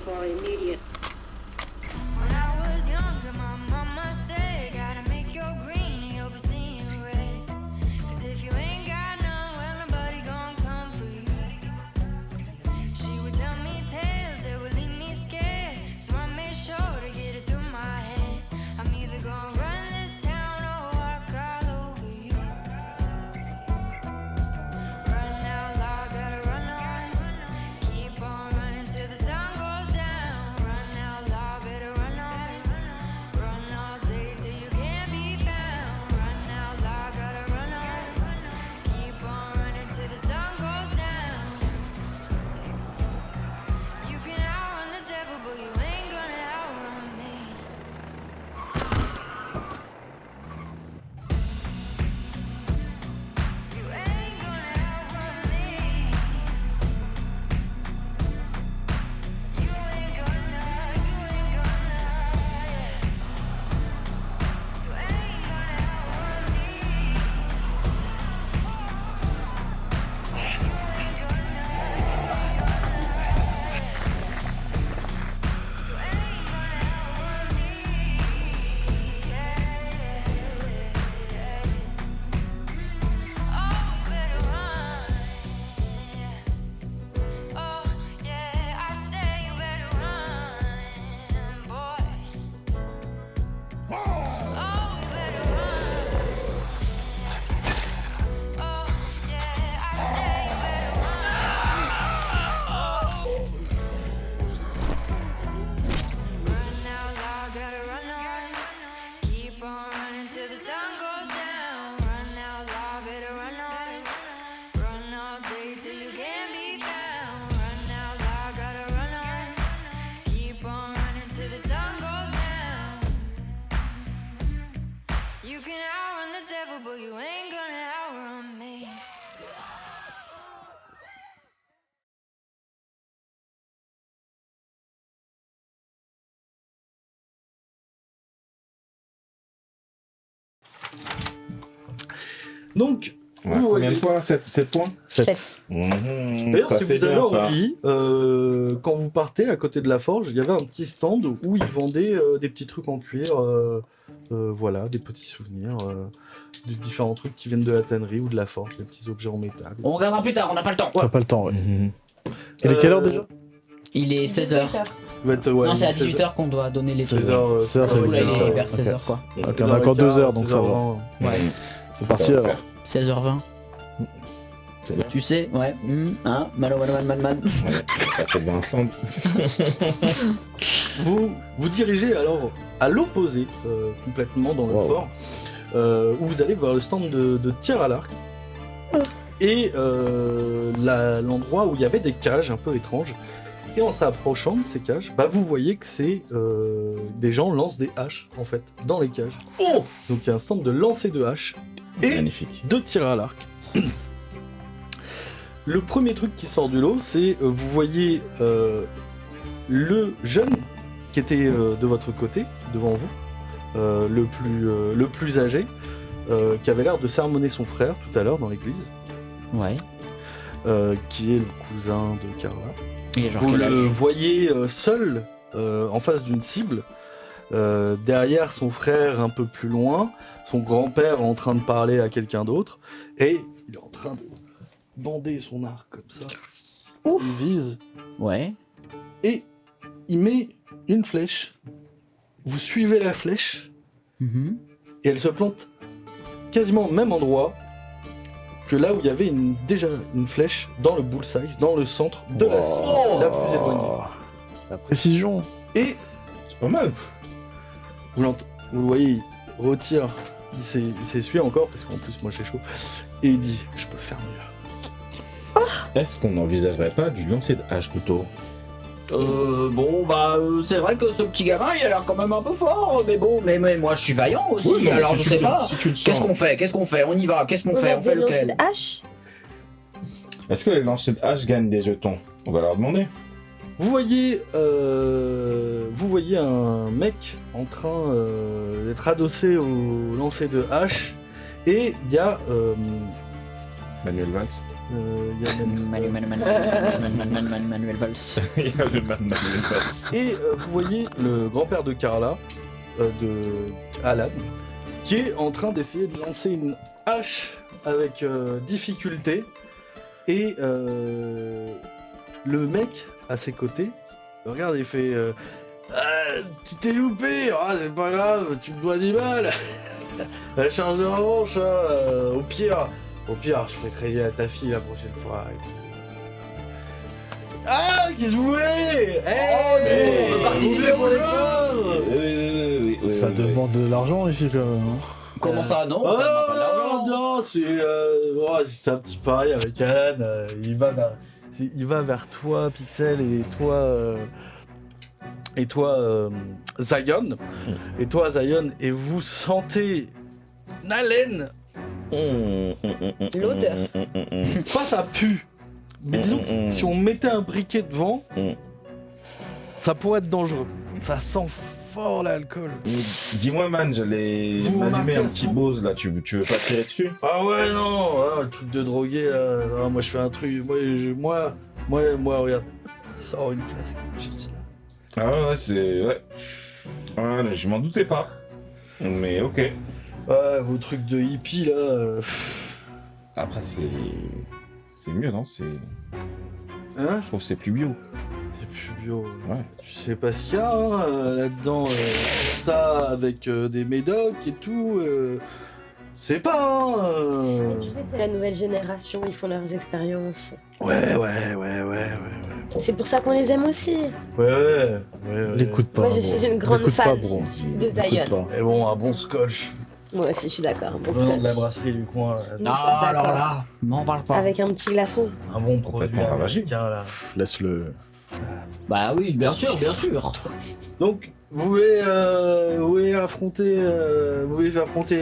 calls for immediate. When I was younger, my mama said, gotta make your green and you'll be seeing red. 'Cause if you ain't got none, well, nobody gon' come for you. She would tell me tales that would leave me scared, so I made sure to get it through my head. I'm either gonna run this town or walk all over you. Run out loud, gotta run on. Keep on running till the sun goes down. Run out loud, better run on. Run all day till you can't be found. Run out loud, gotta run on. Keep on running till the sun goes down. You can outrun the devil, but you ain't gonna outrun me. You ain't gonna outrun me. You ain't gonna, yeah. You ain't gonna outrun me. Oh, you better run. Oh, yeah, I say you better run, boy. Oh, you better run. Oh, yeah, I say you better run. Run out loud, gotta run on. Keep on running till the sun goes down. Run out loud, better run on. Run all day till you can't be found. Run out loud, gotta run on. Keep on running till the sun goes down. You can outrun the devil, but you ain't gonna outrun me. Donc, Ouais, vous combien voyez. de fois 7 points 7. D'ailleurs, Ça, si c'est vous avez bien, ça. envie, quand vous partez à côté de la forge, il y avait un petit stand où ils vendaient des petits trucs en cuir, voilà, des petits souvenirs, de différents trucs qui viennent de la tannerie ou de la forge, des petits objets en métal. On regardera plus tard, on n'a pas le temps. T'as pas le temps, ouais. Mhm. Il est quelle heure déjà Il est 16h. Ouais, Non, c'est à 16 18h qu'on doit donner les trucs. 16h, C'est ça, Du coup, là, il est 18h, vers ok. 16h quoi. Ok, on a encore 2 heures, donc ça va. Ouais. C'est parti alors. 16h20. C'est bien. Tu sais, ouais. Hein, malo, malo, man, man, man. Ouais, ça fait devant un stand. Vous dirigez alors à l'opposé, complètement dans le Wow. fort, où vous allez voir le stand de tir à l'arc. Et l'endroit où il y avait des cages un peu étranges. Et en s'approchant de ces cages, bah vous voyez que c'est des gens lancent des haches en fait dans les cages. Oh, donc il y a un stand de lancer de haches et Magnifique. de tir à l'arc. Le premier truc qui sort du lot, c'est vous voyez le jeune qui était de votre côté, devant vous, le plus âgé, qui avait l'air de sermonner son frère tout à l'heure dans l'église, Ouais. qui est le cousin de Carla. Il est genre Vous quel le âge voyez seul en face d'une cible, derrière son frère un peu plus loin, son grand-père en train de parler à quelqu'un d'autre, et il est en train de bander son arc comme ça. Il vise, Ouais. et il met une flèche. Vous suivez la flèche, Mhm. et elle se plante quasiment au même endroit que là où il y avait déjà une flèche dans le bullseye, dans le centre de la cible la plus éloignée. La précision. Et C'est pas mal. vous le voyez, il retire, il s'essuie encore, parce qu'en plus moi j'ai chaud, et il dit « Je peux faire mieux Est-ce qu'on n'envisagerait pas du lancer de hache plutôt? Bon, bah, c'est vrai que ce petit gamin, il a l'air quand même un peu fort, mais bon, mais moi je suis vaillant aussi, Oui, non, alors si je tu sais le- pas. si tu le Qu'est-ce sens. qu'on fait On y va, qu'est-ce qu'on fait On fait lequel hache. Est-ce que les lancers de hache gagnent des jetons? On va leur demander. ?» Vous voyez un mec en train d'être adossé au lancer de hache, et il y a Manuel Valls. Il y a même- Manuel Valls. Il y a le Manuel Valls. Et vous voyez le grand-père de Carla, de Alan, qui est en train d'essayer de lancer une hache avec difficulté. Et le mec à ses côtés, le regarde et fait ah, tu t'es loupé, ah, c'est pas grave, tu me dois 10 balles. La charge de revanche, hein, au pire, je ferai crédit à ta fille la prochaine fois. Ah, qu'est-ce que vous voulez? on peut participer pour les pauvres. Ça demande de l'argent ici quand même. Hein. Comment ça, non? Oh, Ça demande pas de l'argent. non, c'est un petit pari avec Alan. Il va vers toi, Pixel, et toi, Zion. Et toi, Zion, et vous sentez une haleine. L'odeur. Pas ça pue. Mais disons que si on mettait un briquet devant, ça pourrait être dangereux. Ça sent fort l'alcool. Dis-moi, man, j'allais Vous m'allumer remarquez un à petit ce bose là, tu veux pas tirer dessus? Ah ouais, non, le truc de drogué là. Non, moi je fais un truc. Moi, regarde. Sors une flasque. Ah ouais, c'est. Ouais. Ouais, je m'en doutais pas. Mais ok. Ouais, vos trucs de hippie là. Après, c'est mieux, non? Hein? Je trouve que c'est plus bio. C'est plus bio. Ouais. Tu sais pas ce qu'il y a hein, là-dedans. Ça avec des médocs et tout. C'est pas. Hein, Tu sais, c'est la nouvelle génération, ils font leurs expériences. Ouais. C'est pour ça qu'on les aime aussi. Ouais. L'écoute pas. Moi, je bro. suis une grande L'écoute fan pas, bro. de L'écoute Zion. pas. Et bon, un bon scotch. Moi aussi, je suis d'accord. Bon Venant de la scotch. brasserie du coin. Là. Nous Ah, sommes alors d'accord. là, m'en parle pas. Avec un petit glaçon. Un bon produit Complètement ravagé. américain là. Laisse-le. Bah oui, bien sûr, bien sûr. Donc, vous voulez affronter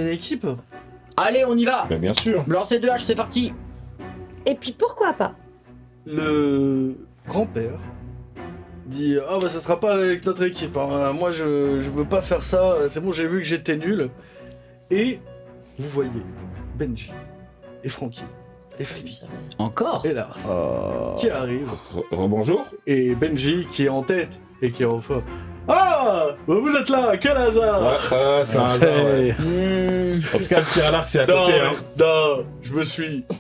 une équipe? Allez, on y va. Bah, bien sûr. Lancer 2 haches, c'est parti. Et puis pourquoi pas? Le grand-père dit ah bah ça sera pas avec notre équipe. Hein. Moi je veux pas faire ça. C'est bon, j'ai vu que j'étais nul. Et vous voyez Benji et Frankie et Flippy Encore? et Lars qui arrivent. Rebonjour. Et Benji qui est en tête et qui est en fort. Ah bah vous êtes là, quel hasard! C'est un hasard, ouais. Hey. En tout cas, le tir à l'arc, c'est à Non, côté, hein. non,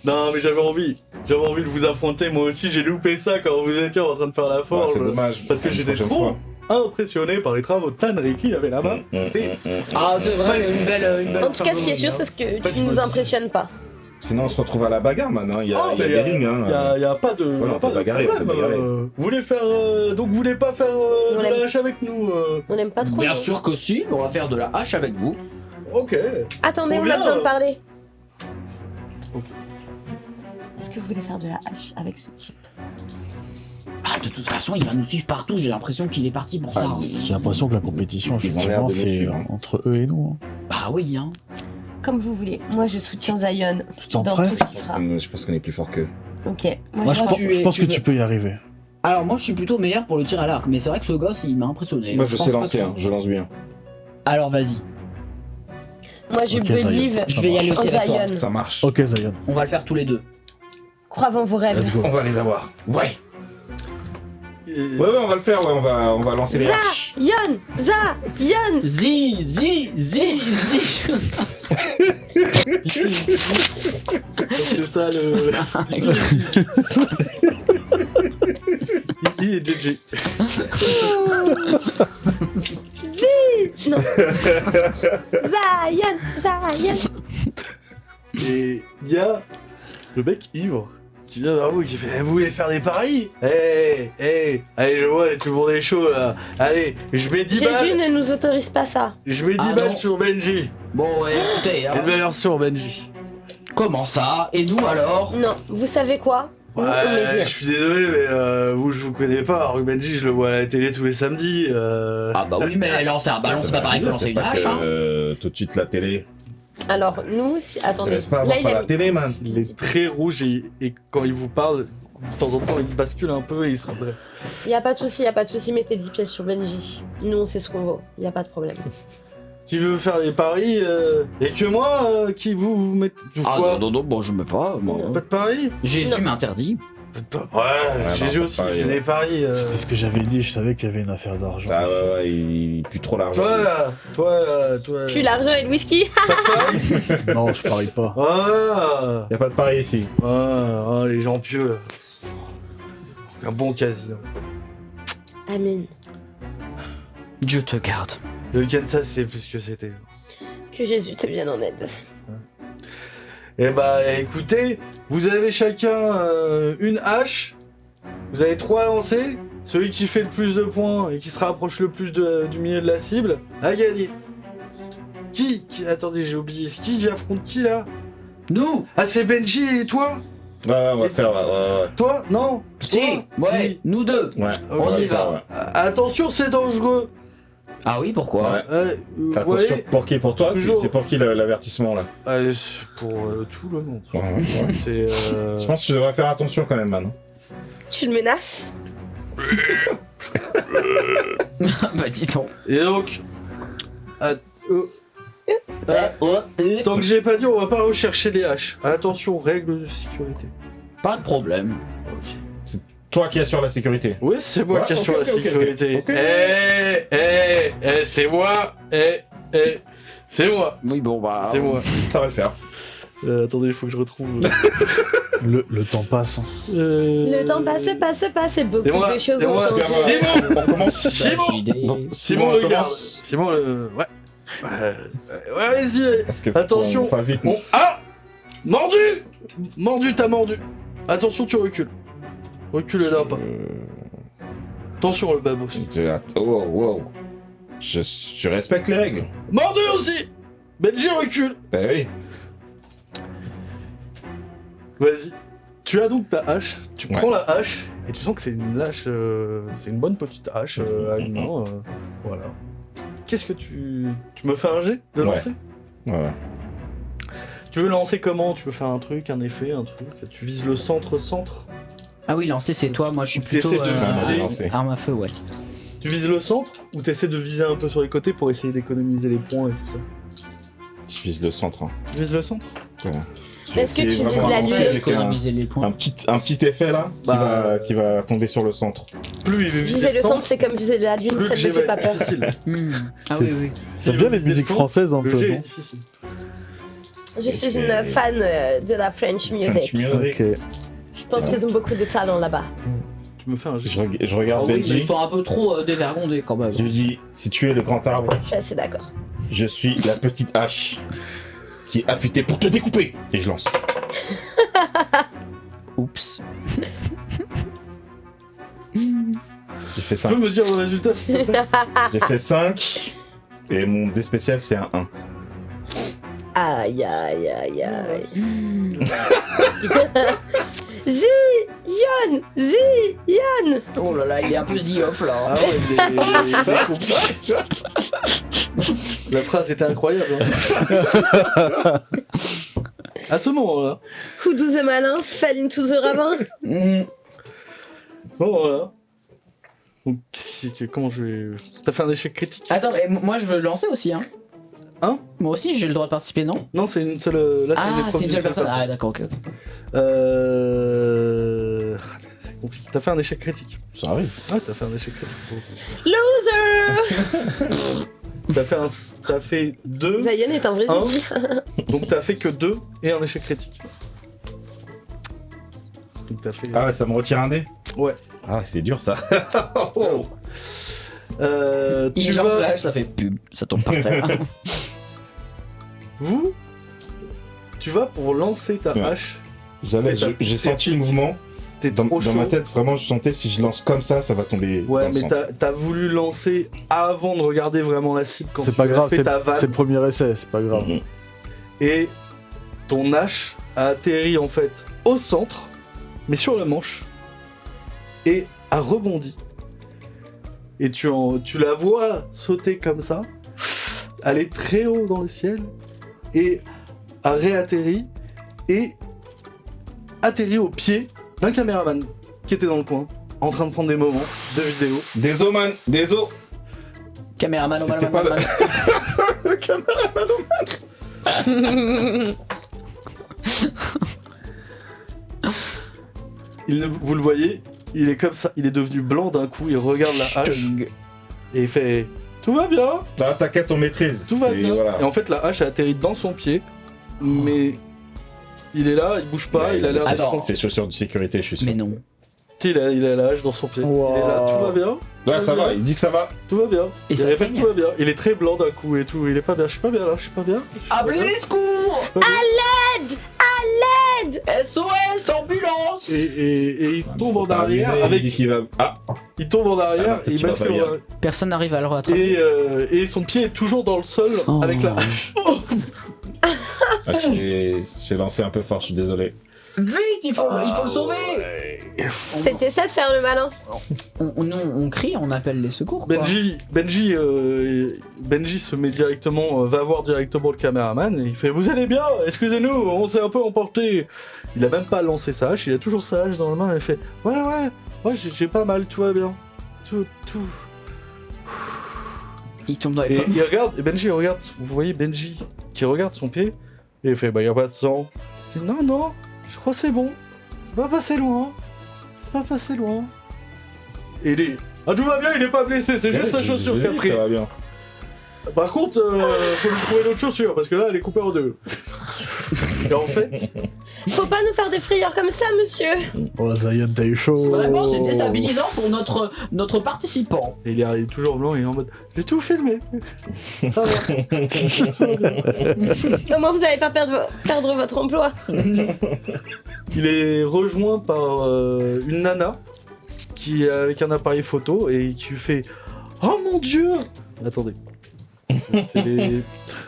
Non, mais j'avais envie de vous affronter. Moi aussi, j'ai loupé ça quand vous étiez en train de faire la Ouais, forge. c'est dommage. Parce que Une j'étais prochaine trop fois. impressionné par les travaux de tannerie qu'il y avait là-bas. C'était- Ah, c'est vrai, une belle. En tout cas, ce qui est sûr, c'est que fait, tu je nous me- Impressionnes pas. Sinon, on se retrouve à la bagarre, man. Hein. Il y a, Ah, il y a mais des rings, hein. y a pas de, Voilà, y a on pas peut de bagarrer, on peut problème. bagarrer. Vous voulez faire, donc vous voulez pas faire On de l'aime. la hache avec nous On n'aime pas trop. Bien nous. sûr que si, on va faire de la hache avec vous. Ok. Attendez, Trop on a bien. besoin de parler. Ok. Est-ce que vous voulez faire de la hache avec ce type? Ah, de toute façon, il va nous suivre partout. J'ai l'impression qu'il est parti pour ça. Ah, J'ai l'impression que la compétition, Ils ont l'air effectivement, de nous c'est suivre, hein. entre eux et nous. Hein. Bah oui, hein. Comme vous voulez. Moi, je soutiens Zion Tu t'en dans prêt? tout ce qu'il fera. Je pense qu'on est plus fort qu'eux. Ok. Moi, je je pense, tu es- je pense tu que veux- tu peux y arriver. Alors, moi, je suis plutôt meilleur pour le tir à l'arc, mais c'est vrai que ce gosse, il m'a impressionné. Moi, je pense sais pas lancer, que- hein. Je lance bien. Alors, vas-y. Moi, je Ok, believe Je vais y aller en aussi avec toi. Zion. Ça marche. Ok, Zion. On va le faire tous les deux. Croyez en vos rêves. Let's go. On va les avoir. Ouais. Ouais, on va le faire, ouais. On va lancer les haches. Zion! Zion! Zi. C'est ça le. Kiki et JJ. Non. Zion! Et il y a le mec ivre qui vient vers vous et qui fait vous voulez faire des paris? Allez, je vois, tout le monde est chaud là. Allez, je mets 10 Jésus balles. ne nous autorise pas ça. Je mets 10 Ah balles non. sur Benji. Bon, ouais, écoutez, hein. Une meilleure sur Benji. Comment ça? Et nous alors? Non, vous savez quoi? Nous, on est Ouais, bien. je suis désolé, mais vous, je vous connais pas. Alors que Benji, je le vois à la télé tous les samedis. Ah bah oui, mais lancer un ballon, c'est pas pareil que lancer une hache, hein. Tout de suite la télé. Alors, nous, attendez. Laisse pas Là, avoir il pas a la mis- télé, man. Il est très rouge et quand il vous parle, de temps en temps, il bascule un peu et il se redresse. Y a pas de souci, mettez 10 pièces sur Benji. Nous, on sait ce qu'on vaut. Y a pas de problème. qui veut faire les paris et que moi qui vous mettez. Ah Quoi non, bon, je mets pas. Moi. Pas de paris Jésus m'interdit. Ouais, Jésus non, aussi, pas de il fait paris. des paris. C'est ce que j'avais dit, je savais qu'il y avait une affaire d'argent. Ah ici. ouais, il pue trop l'argent. Toi. Puis l'argent et le whisky. Pas de paris. Non, je parie pas. Ah, Y a pas de pari ici. les gens pieux. Là. Un bon casino. Amen. Dieu te garde. Le Kansas, c'est plus que c'était. Que Jésus te vienne en aide. Eh bah écoutez, vous avez chacun une hache, vous avez 3 lancers, celui qui fait le plus de points et qui se rapproche le plus du milieu de la cible a gagné. Qui Attendez, j'ai oublié, qui affronte qui là? Nous. Ah c'est Benji et toi? Ouais, on va faire. Ouais. Toi? Non? Si. Toi Ouais. Qui Nous deux. Ouais. On va y faire, va. ouais. Attention, c'est dangereux. Ah oui, pourquoi? Ouais. Vous Attention, voyez pour qui? Pour toi? Toujours. C'est pour qui l'avertissement là? C'est pour tout le monde. Ouais. C'est Je pense que tu devrais faire attention quand même, man. Tu le menaces? Bah dis donc. Et donc... Tant que j'ai pas dit, on va pas rechercher les haches. Attention, règles de sécurité. Pas de problème. Toi qui assure la sécurité. Oui, c'est moi Ouais, qui assure ok, la ok, ok, sécurité. ok. C'est moi. C'est moi. Oui, bon, bah. C'est moi. Ça va le faire. Attendez, il faut que je retrouve. Le temps passe. Le temps passe, beaucoup de choses et ont moi, changé. Simon. On commence. Simon. Idée. Simon, on regarde. commence. Simon, ouais. Ouais, allez-y. Parce que Attention. on fasse vite. On... Ah, mordu. Mordu, t'as mordu. Attention, tu recules. Recule d'un pas. Attention, le babos. Wow. Je respecte les règles. Mordu aussi. Benji recule. Bah oui. Vas-y. Tu as donc ta hache, tu Ouais. prends la hache, et tu sens que c'est une hache, c'est une bonne petite hache à une main, voilà. Qu'est-ce que tu me fais un jet de Ouais. lancer? Ouais. Tu veux lancer comment? Tu veux faire un truc, un effet, un truc? Tu vises le centre? Ah oui, lancer, c'est toi. Moi, je suis T'essaies plutôt. de viser. lancer. Arme à feu, ouais. Tu vises le centre, ou t'essaies de viser un peu sur les côtés pour essayer d'économiser les points et tout ça? Je vise le centre. Hein. Tu vises le centre? Est-ce que tu Essayer vises vraiment la d'avancer lune? avec Économiser les points. un petit effet là qui va tomber sur le centre. Plus il veut viser Viser le centre, c'est comme viser la lune, plus ça le ne jet me fait va pas être peur. difficile. Ah oui, oui. C'est S'il bien veut les viser le musiques centre, françaises un le peu, jet est non? difficile. Je suis une fan de la French music. Music. Ok. Je pense qu'ils ont beaucoup de talent là-bas. Tu me fais un jet. Je Ah regarde oui, mais Benji. ils sont un peu trop dévergondés quand même. Je lui dis, si tu es le grand arbre, Je suis assez d'accord. je suis la petite hache qui est affûtée pour te découper. Et je lance. Oups. J'ai fait Tu 5. peux me dire le résultat s'il te plaît? J'ai fait 5. Et mon dé spécial c'est un 1. Aïe aïe aïe aïe. Zion. Oh là là, il est un peu off là. Ah ouais, il est compliqué. La phrase était incroyable. Hein. À ce moment-là. Who do the malin fell into the ravin. Bon, voilà. Donc, comment je vais. T'as fait un échec critique? Attends, mais moi je veux lancer aussi, hein. Hein? Moi aussi j'ai le droit de participer, non? Non, c'est une seule. Là, c'est une Ah, épreuve c'est une d'une seule personne. Ah, d'accord, ok. C'est compliqué. T'as fait un échec critique. Ça arrive. Ah, t'as fait un échec critique. Loser. T'as fait 2. Zion est un vrai Hein? zizi. Donc t'as fait que 2 et un échec critique. Donc t'as fait. Ah ouais, ça me retire un dé. Ouais. Ah ouais, c'est dur ça. Tu Il lance vas. la hache, ça fait pub, ça tombe par terre. Vous. Tu vas pour lancer ta Ouais. hache. J'ai senti le mouvement. T'es Dans trop chaud. ma tête, vraiment, je sentais si je lance comme ça va tomber. Ouais, dans le mais centre. t'as voulu lancer avant de regarder vraiment la cible quand C'est tu pas as grave, fait ta c'est vanne. le premier essai, c'est pas grave. Mhm. Et ton hache a atterri en fait au centre, mais sur le manche, et a rebondi. Et tu la vois sauter comme ça, aller très haut dans le ciel, et a réatterri, et atterri au pied d'un caméraman qui était dans le coin, en train de prendre des moments de vidéo. Désolé, man, désolé. Caméraman, oh, C'était man, pas man, le- man. Le caméraman. Vous le voyez, il est comme ça, il est devenu blanc d'un coup, il regarde la hache Chtung. et il fait tout va bien, Ah, t'inquiète, on maîtrise. tout va Et bien. voilà. Et en fait, la hache a atterri dans son pied, mais il est là, il bouge pas, Ouais, il a l'air Attends. d'être C'est chaussures de sécurité, je suis sûr. Mais non. il a la hache dans son pied. Wow. Il est là, tout va bien, Ouais, ça va, il dit que ça va. tout va bien. Et il ça répète saigne tout va bien. Il est très blanc d'un coup et tout, il est pas bien, je suis pas bien là, je suis pas bien. Appelez les secours! SOS, ambulance! Et il tombe en arrière Il dit avec. qu'il va. Ah, Il tombe en Ah arrière non, et il tu vas bascule pas en bien. arrière. Personne n'arrive à le rattraper. Et son pied est toujours dans le sol Oh. avec la hache. ah, j'ai lancé un peu fort, je suis désolé. Vite, il faut le sauver! C'était ça de faire le malin. On crie, on appelle les secours, quoi. Benji se met directement, va voir directement le caméraman et il fait vous allez bien, excusez-nous, on s'est un peu emporté. Il a même pas lancé sa hache, il a toujours sa hache dans la main et il fait ouais j'ai pas mal, tout va bien, tout. Il tombe dans les Et pommes. il regarde, et Benji regarde, vous voyez Benji qui regarde son pied et il fait bah y a pas de sang. Il dit non, je crois que c'est bon, c'est pas passé loin. Et il est ah tout va bien, il est pas blessé, c'est juste sa chaussure qui a pris. Ça va bien. Par contre, faut lui trouver d'autres chaussures parce que là elle est coupée en deux. Et en fait, Faut pas nous faire des frayeurs comme ça, monsieur. Oh, Zion, t'as eu chaud. Vraiment, c'est déstabilisant pour notre participant. il est toujours blanc et il est en mode j'ai tout filmé. Ça va. Au moins, vous allez pas perdre votre emploi. Il est rejoint par une nana qui est avec un appareil photo et qui lui fait oh mon dieu. Attendez. C'est les...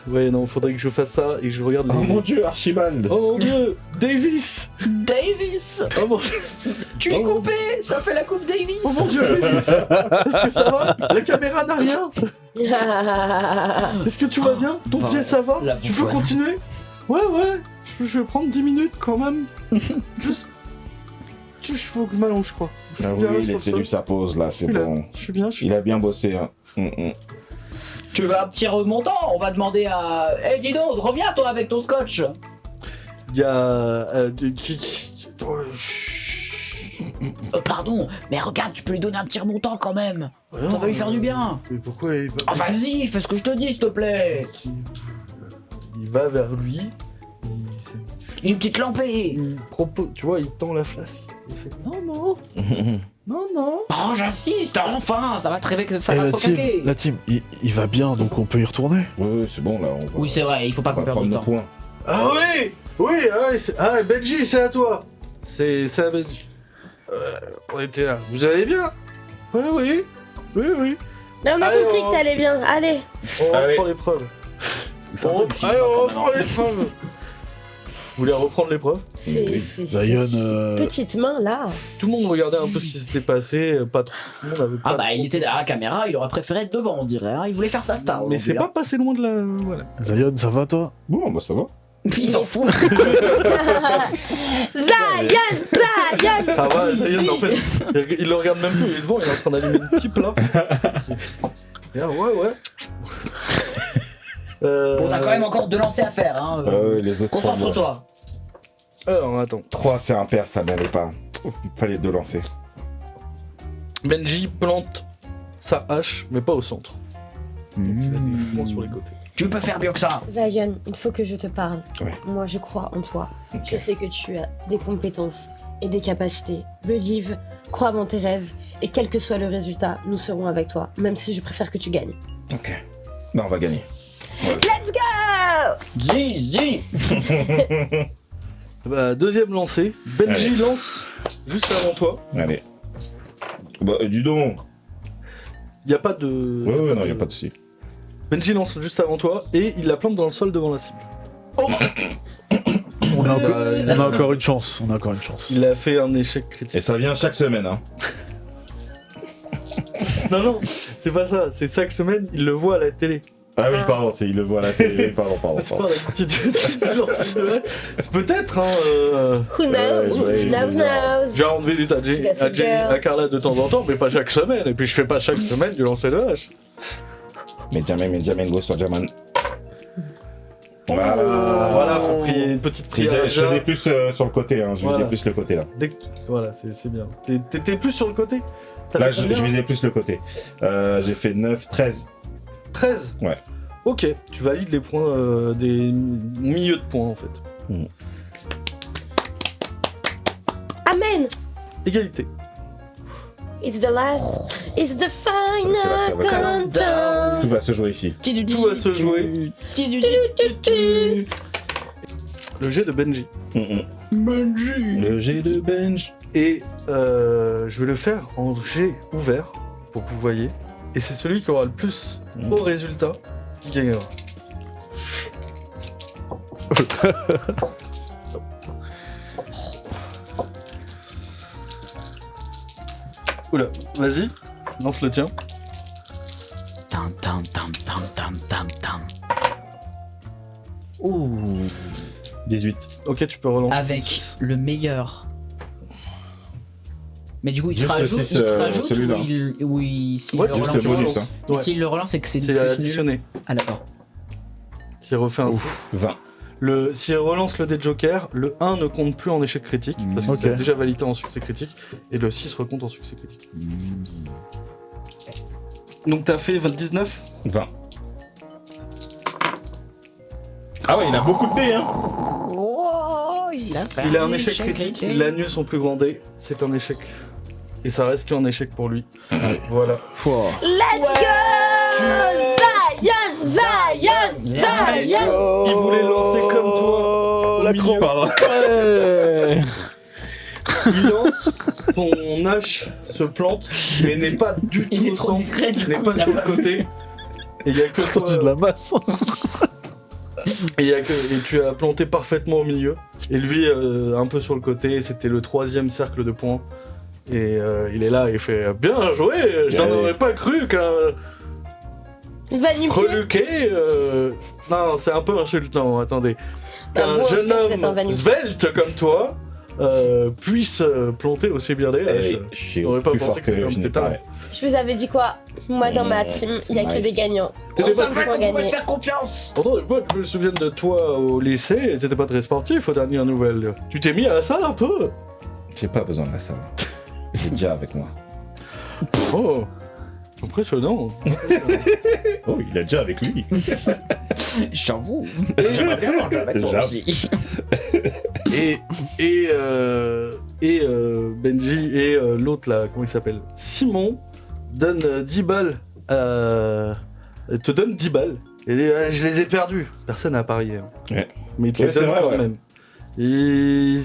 Ouais non, faudrait que je fasse ça et que je regarde les... Oh mon dieu, Archibald. Oh mon dieu, Davis. Davis! Oh mon, Tu es coupé! Ça fait la coupe Davis! oh mon dieu, Davis. Est-ce que ça va? La caméra n'a rien. Est-ce que tu vas bien? Ton pied ça va? La Tu veux bouffonne. continuer? Ouais, je vais prendre 10 minutes quand même. Juste... Il faut que je m'allonge, je crois. Je suis Ah bien, oui, je laissez-lui pense sa pause là, c'est que- bon. Je suis bien, je suis Il a bien bossé, hein. Tu veux un petit remontant? On va demander à. Eh, dis donc, reviens toi avec ton scotch! Il y a... Pardon, mais regarde, tu peux lui donner un petit remontant quand même! Ça va lui faire du bien! Mais pourquoi il va... Ah, vas-y, fais ce que je te dis, s'il te plaît! Il va vers lui, Une petite lampée! il propose... Tu vois, il tend la flasque. Il fait non. Oh, j'insiste, enfin, ça va te réveiller que ça Eh, va la trop team, caquer! la team, il va bien, donc on peut y retourner. Oui, c'est bon là, on va, Oui, c'est vrai, il faut pas on qu'on va perde prendre de nos temps. points. Ah oui, Benji, c'est à toi. C'est à Benji. On était là. Vous allez bien? Oui. Mais on a Allez, compris on- que t'allais bien. Allez. On Allez. reprend l'épreuve. Ça On va, reprend l'épreuve. Vous voulez reprendre l'épreuve? Oui. C'est Zion, petite main là. Tout le monde regardait un peu ce qui s'était passé. Pas trop. Tout le monde avait pas Ah bah, trop- il était derrière la caméra, il aurait préféré être devant, on dirait. Hein. Il voulait faire sa star. Mais c'est pas passé loin de la. Voilà. Zion, ça va toi? Bon, bah ça va. Il s'en fout! Zion. Ça va, Zion, en fait, il le regarde même plus, il est devant, il est en train d'allumer une pipe là. Et là, ouais. Bon, t'as quand même encore 2 lancers à faire, hein. Les autres sont bons. Concentre-toi. Alors, attends. 3, c'est impair, ça n'allait pas. Fallait 2 lancer. Benji plante sa hache, mais pas au centre. Donc, il a des points sur les côtés. Tu peux faire mieux que ça. Zion, il faut que je te parle. Ouais. Moi, je crois en toi. Ok. Je sais que tu as des compétences et des capacités. Believe, crois en tes rêves, et quel que soit le résultat, nous serons avec toi, même si je préfère que tu gagnes. Ok. Bah, on va gagner. Let's go! Dis. Bah, deuxième lancé, Benji lance juste avant toi. Allez. Bah, dis donc. Il n'y a pas de. Ouais, non, y a pas de soucis. Benji lance juste avant toi et il la plante dans le sol devant la cible. On a il encore une chance. On a encore une chance. Il a fait un échec Et critique. ça vient chaque semaine, hein. Non, c'est pas ça. C'est chaque semaine, il le voit à la télé. Ah oui, pardon, il le voit à la télé. Pardon. C'est pas la quantité de lancer de vrai. Peut-être, hein. Who knows? ouais, knows? Je vais rendre visite à Yes, Jenny, girl. à Carla de temps en temps, mais pas chaque semaine. Et puis je fais pas chaque semaine du lancer de hache. Benjamin, go sur Jaman. Voilà, faut prier une petite prière. Je faisais plus sur le côté, hein. Je Voilà. visais plus le côté là. Voilà, c'est bien. T'étais plus sur le côté? T'as Là, fait je combien visais plus le côté. J'ai fait 9, 13. 13. Ouais. Ok, tu valides les points des milieux de points en fait. Amen. Égalité. It's the last. It's the C'est là que ça final va calmer. countdown. Tout va se jouer ici. Tout va se jouer. Le jet de Benji. Le jet de bench. Et je vais le faire en jet ouvert pour que vous voyez. Et c'est celui qui aura le plus haut résultat qui gagnera. Oula, vas-y, lance le tien. Tam tam tam tam tam tam tam. Ouh. 18. Ok, tu peux relancer. Avec le meilleur. Mais du coup, il se Juste le rajoute, six, il se rajoute celui-là. s'il Ouais, le juste relance, le bonus, c'est- hein. Ouais. s'il le relance, c'est que c'est C'est plus nul. additionné. Ah d'accord. S'il refait un 6. 20. S'il relance le dé de Joker, le 1 ne compte plus en échec critique, parce que Ok. c'est déjà validé en succès critique, et le 6 recompte en succès critique. Donc t'as fait 19. 20. Ah ouais, il a beaucoup de dés, hein. Oh, il Il a un échec critique, il annule son plus grand dé, c'est un échec. Et ça reste qu'un échec pour lui. Voilà. Pouah. Let's go! Zion! Zion! Il voulait lancer comme toi. La milieu. croix. Pardon. Ouais. Il lance, son hache se plante, mais n'est pas du tout Il est au trop centre, discret, du n'est coup, pas il a sur le pas côté. Et il y a que Quand tu de la masse. et tu as planté parfaitement au milieu. Et lui, un peu sur le côté, c'était le 3e cercle de points. Et il est là, il fait bien joué, je n'en Ouais. aurais pas cru qu'un Va nu pied. reluqué. Non, c'est un peu insultant, attendez. Bah, Qu'un vous, en jeune tout cas, vous êtes un homme va-nu-pied. svelte comme toi puisse planter aussi bien des haches. Je suis J'aurais pas plus pensé fort que c'était que un je n'ai petit talent. pas. Je vous avais dit quoi? Moi, dans ma team, il y a que Nice. des gagnants. T'étais pas Ensemble très- pour gagner. faire confiance. Attends, moi, je me souviens de toi au lycée, et t'étais pas très sportif aux dernières nouvelles. Tu t'es mis à la salle un peu? J'ai pas besoin de la salle. J'ai déjà avec moi. Oh, impressionnant. Oh, il a déjà avec lui. J'avoue. J'aimerais bien avoir Javel moi J'avoue. aussi. Et Benji et l'autre là, comment il s'appelle? Simon donne 10 balles te donne 10 balles. Et dit, je les ai perdus. Personne n'a parié. Hein. Ouais. Mais tu Ouais, les c'est donnes vrai, quand ouais. même. Et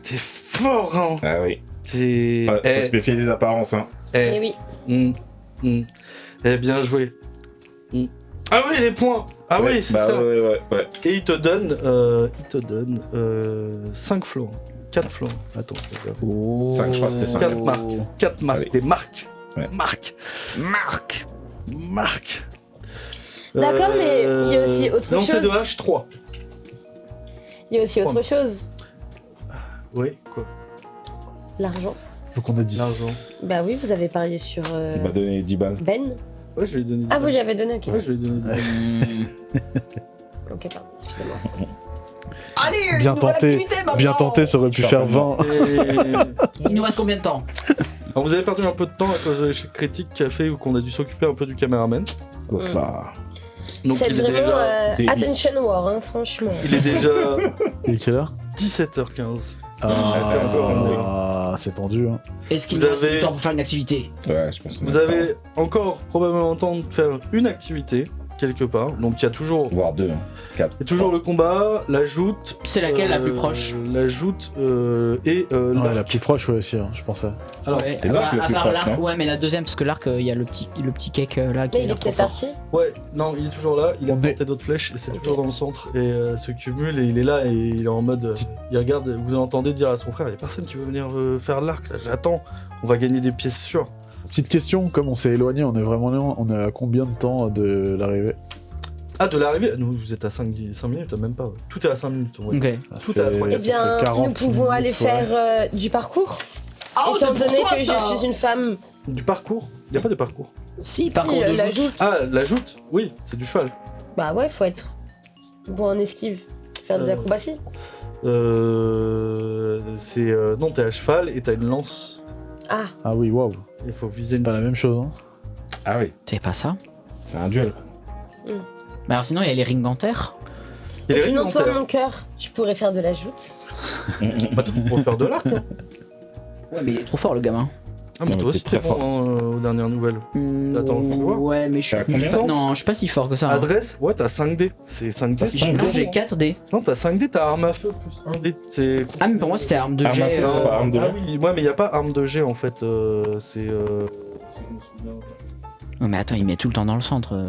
t'es fort, hein. Ah oui. T'es... Faut se méfier des apparences, hein. Eh oui. Bien joué. Ah oui, les points. Ah Ouais, oui, c'est bah ça. Ouais. Et il te donne 5 florins. 4 florins. Attends, je vais voir. 5, je crois que c'était 5. 4 marques. 4 marques. Allez. Des marques. Ouais. Marques. D'accord, mais il y a aussi autre Lancer chose. de hache 3. Il y a aussi autre chose. Oui, quoi? L'argent. Donc on a dit. L'argent. Bah oui, vous avez parié sur Il m'a donné 10 balles. Ben. Ouais, je lui ai donné 10 Ah, vous balles. lui avez donné, ok. Ouais, je lui ai donné 10 balles. Ok, pardon, excusez-moi. Allez, Bien nouvelle tenté. activité maintenant. Bien tenté, ça aurait pu faire 20. Et- Il nous reste combien de temps? Alors, vous avez perdu un peu de temps à cause de l'échec critique qui a fait qu'on a dû s'occuper un peu du caméraman. Hopla. Donc C'est il est vraiment déjà... délice. Attention War, hein, franchement. Il est déjà Et quelle heure 17h15. c'est un peu randé. Ah, c'est tendu. Hein. Est-ce qu'il Vous nous reste avez- du temps pour faire une activité? Ouais, je pense. qu'on Vous a le avez encore probablement le temps de faire une activité quelque part. Donc il y a toujours, temps. Voire 2, 4. il y a toujours le combat, la joute. C'est laquelle la plus proche? La joute et Ouais, l'arc. la plus proche, ouais, aussi, hein, je pensais. Alors, Ouais, c'est l'arc le à plus part proche, l'arc, non ouais, mais la deuxième, parce que l'arc, il y a le petit cake là qui Mais a il est l'air trop peut-être fort. parti. ouais, non, il est toujours là. Il a On porté d'autres flèches et c'est Ok. toujours dans le centre et se cumule et il est là et il est en mode. Il regarde, vous entendez dire à son frère, il y a personne qui veut venir faire l'arc. Là, j'attends. On va gagner des pièces sûres. Petite question, comme on s'est éloigné, on est vraiment loin, on est à combien de temps de l'arrivée? Ah, de l'arrivée nous, vous êtes à 5 minutes, même pas. Ouais. Tout est à 5 minutes. Ouais. Ok. Ça Tout est à fait- trois. Eh Ça bien, fait 40 nous pouvons aller minutes, ouais. faire du parcours. Ah, Étant donné que je suis une femme. Du parcours. Y a pas de parcours. Si, parcours de la joute. joute. Ah, la joute. Oui, c'est du cheval. Bah ouais, faut être bon en esquive. Faire des acrobaties. Non, t'es à cheval et t'as une lance. Ah, Ah oui, waouh. Il faut viser C'est une. pas la même chose, hein. Ah oui, C'est pas ça. c'est un duel. Mais alors sinon, il y a les rings en terre. Il y a les sinon rings en toi, terre. mon cœur, tu pourrais faire de la joute. Bah, toi, tu pourrais faire de l'arc. Hein. Ouais, mais il est trop fort, le gamin. Ah, mais Non, toi mais aussi, t'es t'es très bon hein, aux dernières nouvelles. Attends, faut voir. Ouais, mais je suis T'as combien pas... Non, je suis pas si fort que ça. Hein. Adresse, ouais, t'as 5D. C'est 5D. T'as c'est 5D. bon. Non, j'ai 4D. Non, t'as 5D, t'as arme à feu plus 1D. C'est. Ah, mais pour moi, c'était arme de Arme à jet. feu, c'est pas arme de Ah jet. oui, ouais, mais y a pas arme de jet en fait. C'est. Si je me souviens. Oh, mais attends, il met tout le temps dans le centre.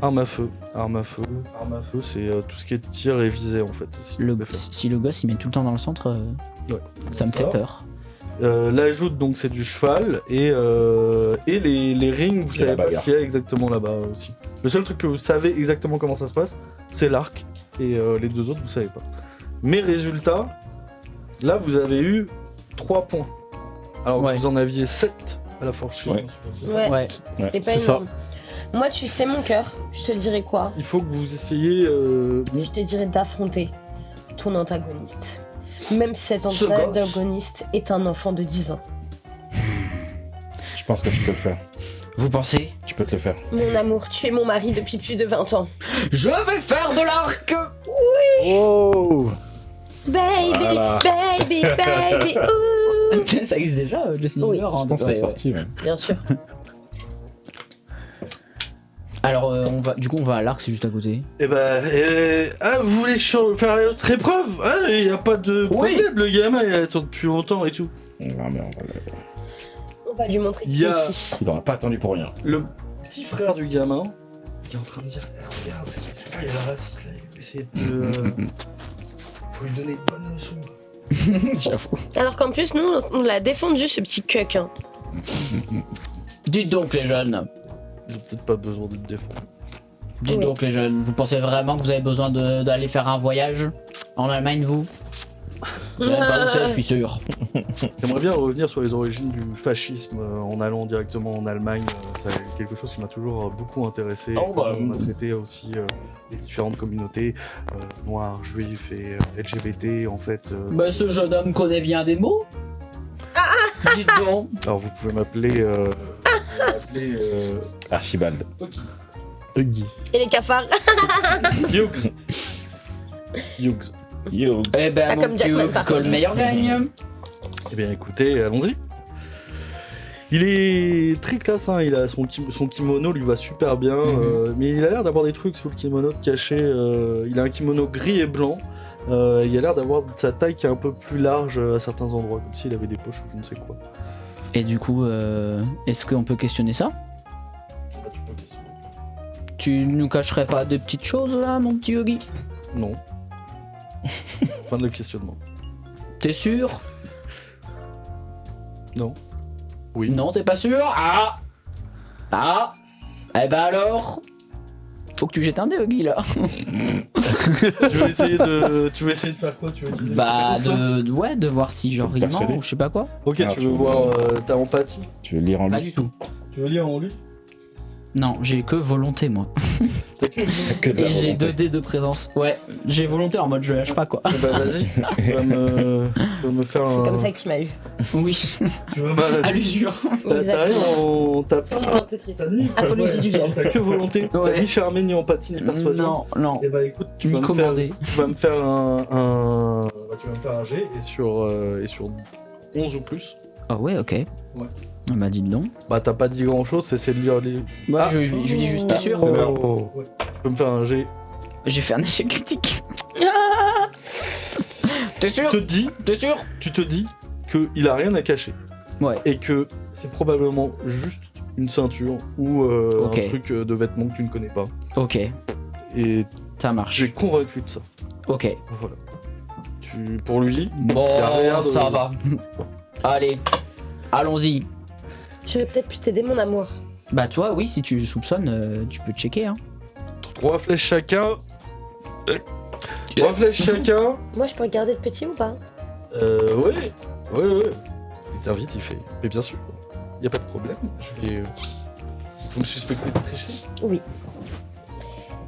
Arme à feu. Arme à feu. Arme à feu, c'est tout ce qui est tir et visée en fait. Si tu Le... préfères. Si le gosse, il met tout le temps dans le centre, Ouais. ça me fait peur. La joute, donc c'est du cheval et les rings, vous Et savez la pas ce bagarre. qu'il y a exactement là-bas aussi. Le seul truc que vous savez exactement comment ça se passe, c'est l'arc et les deux autres vous savez pas. Mes résultats, là vous avez eu 3 points. Alors Ouais. que vous en aviez 7 à la force. Ouais. c'est ça Ouais. Ouais. C'était pas c'est ça. énorme. Moi, tu sais mon cœur, je te dirais quoi? Il faut que vous essayiez. Je te dirais d'affronter ton antagoniste. Même si cet Ce gosse. antagoniste est un enfant de 10 ans. Je pense que tu peux le faire. Vous pensez? Tu peux te le faire. Mon amour, tu es mon mari depuis plus de 20 ans. Je vais faire de l'arc! Oh Baby, Voilà. baby, baby, ouh. Ça existe déjà, Justin Oui. Bieber, hein, Je pense que c'est ouais, sorti, ouais. Bien sûr. Alors, on va à l'arc, c'est juste à côté. Et vous voulez faire notre épreuve? Ah, il y a pas de Oui. problème, le gamin il attend depuis longtemps et tout. Non, mais On va lui montrer Il qui y a- est qui. il aura pas attendu pour rien. Le petit frère du gamin qui est en train de dire eh, regarde, c'est son frère, il est raciste là, il va essayer de. Faut lui donner une bonne leçon. J'avoue. Alors qu'en plus, nous, on l'a défendu, ce petit cuck. Hein. Dites donc, les jeunes. J'ai peut-être pas besoin de te défendre. Dites Oui. donc, les jeunes. Vous pensez vraiment que vous avez besoin d'aller faire un voyage en Allemagne, vous? Vous savez pas où c'est, je suis sûr. J'aimerais bien revenir sur les origines du fascisme en allant directement en Allemagne. C'est quelque chose qui m'a toujours beaucoup intéressé. Oh, bah, On a traité aussi les différentes communautés, noirs, juifs et LGBT en fait. Bah, ce jeune homme connaît bien des mots. Dites donc. Alors vous pouvez m'appeler. Archibald. Huggy. Et les cafards. Hughes. Hughes. Yo. Eh ben, Pas mon comme petit Jackman, Hugh, par que le contre. meilleur gagne. Eh bien écoutez, allons-y. Il est très classe, hein. Il a son kimono lui va super bien, mais il a l'air d'avoir des trucs sous le kimono caché. Il a un kimono gris et blanc. Il a l'air d'avoir sa taille qui est un peu plus large à certains endroits, comme s'il avait des poches ou je ne sais quoi. Et du coup, est-ce qu'on peut questionner ça? Ah, tu peux questionner. Tu nous cacherais pas des petites choses là, mon petit Yogi? Non. Fin de le questionnement. T'es sûr? Non. Oui. Non, t'es pas sûr? Ah! Ah! Eh ben alors? Faut que tu jettes un dé, Yogi, là. Tu veux essayer de faire quoi? Tu veux utiliser Bah, tes compétences, de voir si genre il ment Persuadé. ou je sais pas quoi. là Ok, Ah, tu tu veux veux- voir ta empathie? Tu veux lire en Pas lui du tout. Tu veux lire en lui? Non, j'ai que volonté, moi. Que de la Et j'ai volonté. 2 dés de présence. Ouais, j'ai volonté en mode je lâche pas, quoi. Eh ben vas-y, tu vas me faire C'est un... comme ça qu'il m'a eu. Oui, Tu vas à l'usure. T'as rien en... T'as C'est pas... un peu triste. T'as ni... Apologie du viol. T'as que volonté. Ouais. T'as ni charmé, ni empathie, ni persuasion. Non, non. Et bah écoute, tu Ni vas me faire... commandé. Tu vas me faire tu vas me faire un G et sur 11 ou plus. Ah ouais, ok. Ouais. Ah bah dites donc. Bah t'as pas dit grand chose, c'est de lire les... Ouais, Ah. je lui dis juste, t'es sûr? C'est bien. Ouais. Tu peux me faire un G. J'ai fait un échec critique. T'es sûr? T'es sûr? Tu te dis qu'il a rien à cacher. Ouais. Et que c'est probablement juste une ceinture ou Ok. un truc de vêtements que tu ne connais pas. Ok, Et ça marche. j'ai convaincu de ça. Ok. Voilà. Pour lui, Bon, Y a rien de- ça va. Allez, allons-y. J'aurais peut-être pu t'aider, mon amour. Bah toi, oui, si tu soupçonnes, tu peux checker, hein. 3 flèches chacun. 3 flèches chacun. Moi, je peux regarder le petit ou pas? Ouais. Il t'invite, il fait. Mais bien sûr, y a pas de problème. Vous me suspectez de tricherie? Oui.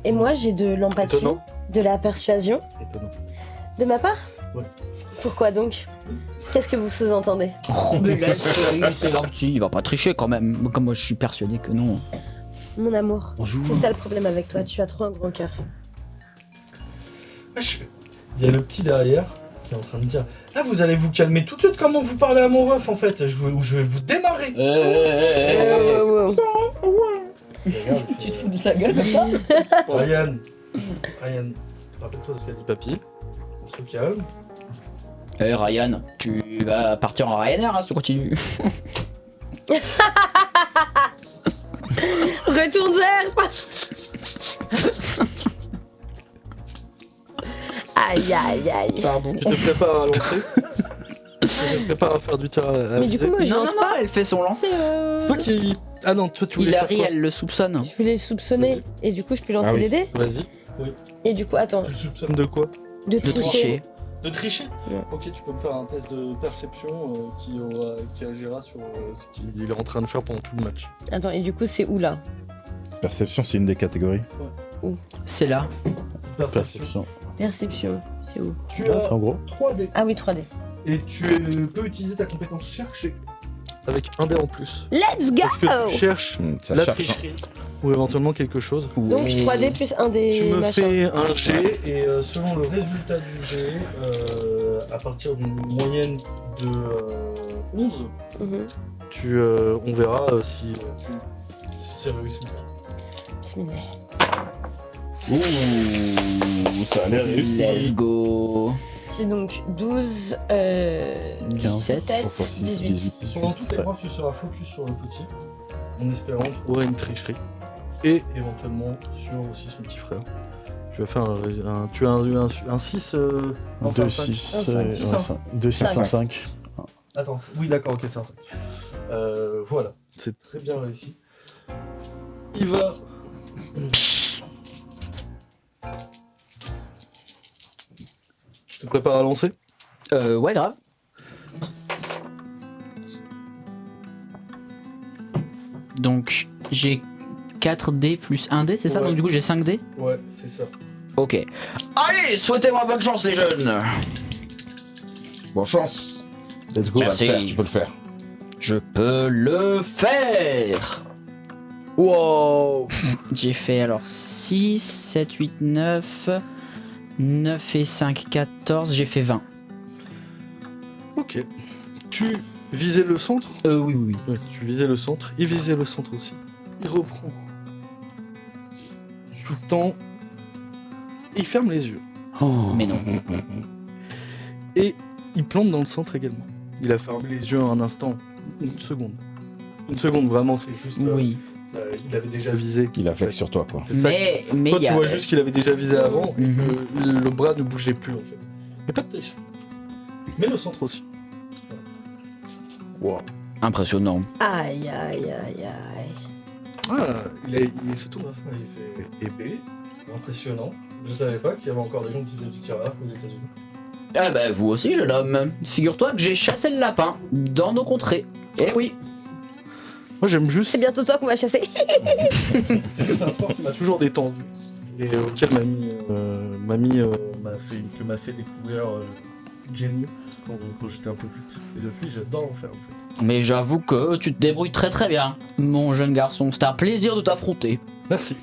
Et moi, j'ai de l'empathie, Étonnant. de la persuasion. Étonnant. De ma part? Ouais. Pourquoi donc? Qu'est-ce que vous sous-entendez? Oh, mais laisse, c'est gentil, il va pas tricher quand même. Comme moi, je suis persuadé que non. Mon amour, On joue. c'est ça le problème avec toi, tu as trop un grand cœur. Il y a le petit derrière qui est en train de dire « Ah, vous allez vous calmer tout de suite comment vous parlez à mon ref en fait, je vais vous démarrer !» Wow. Tu te fous de sa gueule comme ça? Ryan, rappelle-toi de ce qu'a dit papy. On se calme. Ryan, tu vas partir en Ryanair si tu continues. Retourne vers. Aïe aïe aïe. Pardon. Tu te prépares à lancer. Tu te prépares à faire du tir à Mais du viser. coup, moi, je Non, non, lance non, pas. elle fait son lancer. C'est toi qui... Ah non, toi tu voulais faire Hilary, quoi? elle le soupçonne. Je voulais le soupçonner et du coup, je peux lancer Ah oui. des dés. Vas-y. Et du coup, attends, Tu le soupçonnes de quoi? de De tricher. tricher. De tricher? Ouais. Ok, tu peux me faire un test de perception qui agira sur ce qu'il est en train de faire pendant tout le match. Attends, et du coup, c'est où là? Perception, c'est une des catégories. C'est là. Perception. Perception, c'est où? Tu Ah, as c'est en gros. 3 dés. Ah oui, 3D. Et tu peux utiliser ta compétence chercher avec un dé en plus. Let's go! Parce que tu cherches Ça la cherche. tricherie ou éventuellement quelque chose. Donc Ouais. 3D plus un des Tu me machins. fais un jet et selon le résultat du jet, à partir d'une moyenne de 11, Mhm. on verra si c'est réussi ou pas. Bismillah. Ouh, ça a l'air réussi. Let's go. C'est donc 12, 17. 18. Pendant toute l'épreuve, tu seras focus sur le petit, en espérant trouver une tricherie. Et éventuellement sur aussi son petit frère. Tu vas faire un 6. non, c'est 2, un cinq. 6, Un cinq, six, un cinq. 2, 6, Cinq. 1, 5. Attends, oui d'accord, ok, c'est un 5. Voilà, c'est très bien réussi. Il va... Tu te prépares à lancer? Ouais, grave. Donc, j'ai 4D plus 1D, c'est ça? Ouais. Donc, du coup, j'ai 5D? Ouais, c'est ça. Ok. Allez, souhaitez-moi bonne chance, les jeunes. Bonne chance. Let's go. Tu vas le Merci. faire, tu peux le faire. Je peux le faire. Wow. J'ai fait alors 6, 7, 8, 9, 9 et 5, 14, j'ai fait 20. Ok. Tu visais le centre? Oui, oui, oui. Ouais, tu visais le centre. Il visait le centre aussi. Il reprend. Tout le temps. Il ferme les yeux. Mais non. Et il plante dans le centre également. Il a fermé les yeux un instant. Une seconde. Une seconde, vraiment, c'est juste... Oui. il avait déjà visé. Il a flex sur toi, quoi. C'est ça. Mais Toi, il y tu a... vois juste qu'il avait déjà visé avant et Mhm. que le bras ne bougeait plus, en fait. Mais pas de triche. Mais le centre aussi. Impressionnant. Aïe aïe aïe aïe. Ah, il se tourne à la fin, il fait épée. Impressionnant. Je savais pas qu'il y avait encore des gens qui faisaient du tir à l'arc aux États-Unis. Ah bah vous aussi jeune homme. Figure-toi que j'ai chassé le lapin dans nos contrées. Eh oui. Moi, j'aime juste. C'est bientôt toi qu'on va chasser. C'est juste un sport qui m'a toujours détendu et auquel mamie m'a fait découvrir Genu quand j'étais un peu plus petit. Et depuis, j'adore en faire en fait. Mais j'avoue que tu te débrouilles très très bien, mon jeune garçon. C'était un plaisir de t'affronter. Merci.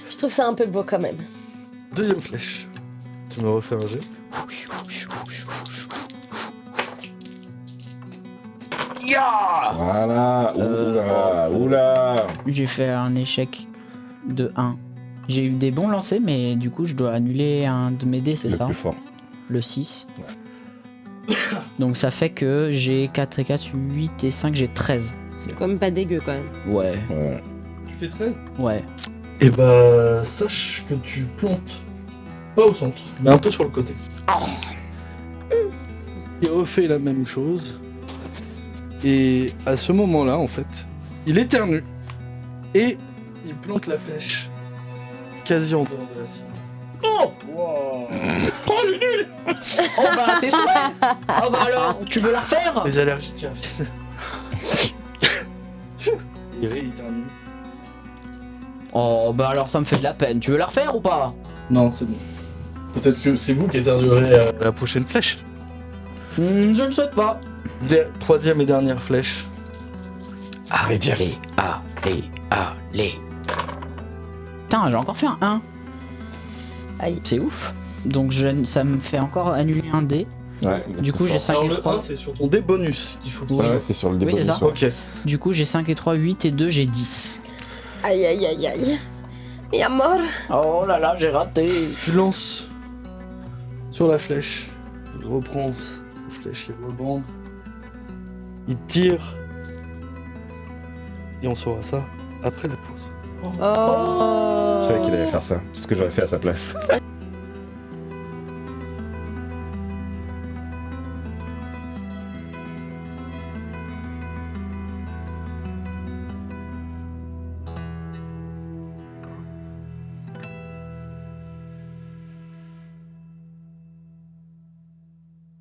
Je trouve ça un peu beau quand même. Deuxième flèche. Tu me refais un jet. Ya. Voilà. Oula, oula. J'ai fait un échec de 1. J'ai eu des bons lancers, mais du coup je dois annuler un de mes dés, c'est Le ça? plus fort. Le 6. Donc ça fait que j'ai 4 et 4, 8 et 5, j'ai 13. C'est quand même pas dégueu quand même. Ouais, Ouais. Tu fais 13. ouais. Et bah, sache que tu plantes pas au centre, mais un peu sur le côté. Il refait la même chose. Et à ce moment-là, en fait, il éternue. Et il plante la flèche quasi en dehors de la cible. Oh bah t'es souhait. Oh bah alors, tu veux la refaire? Les allergies qui reviennent. Il rééternue. Oh, bah alors ça me fait de la peine. Tu veux la refaire ou pas? Non, c'est bon. Peut-être que c'est vous qui éternuerez à la prochaine flèche. Je le souhaite pas. Troisième et dernière flèche. Allez, Jeff. Allez. Putain, j'ai encore fait un 1. Aïe. C'est ouf. Donc ça me fait encore annuler un dé. Ouais. Du coup, j'ai 5 Alors et le 3. 1, c'est sur ton dé bonus qu'il faut que Ouais, ouais, c'est sur le Oui, début. c'est ça. Ok. Du coup, j'ai 5 et 3, 8 et 2, j'ai 10. Aïe aïe aïe aïe. Et à mort. Oh là là, j'ai raté. Tu lances sur la flèche. Il reprend la flèche, il rebond. Il tire. Et on saura ça après la pause. Oh. Je savais qu'il allait faire ça. C'est ce que j'aurais fait à sa place.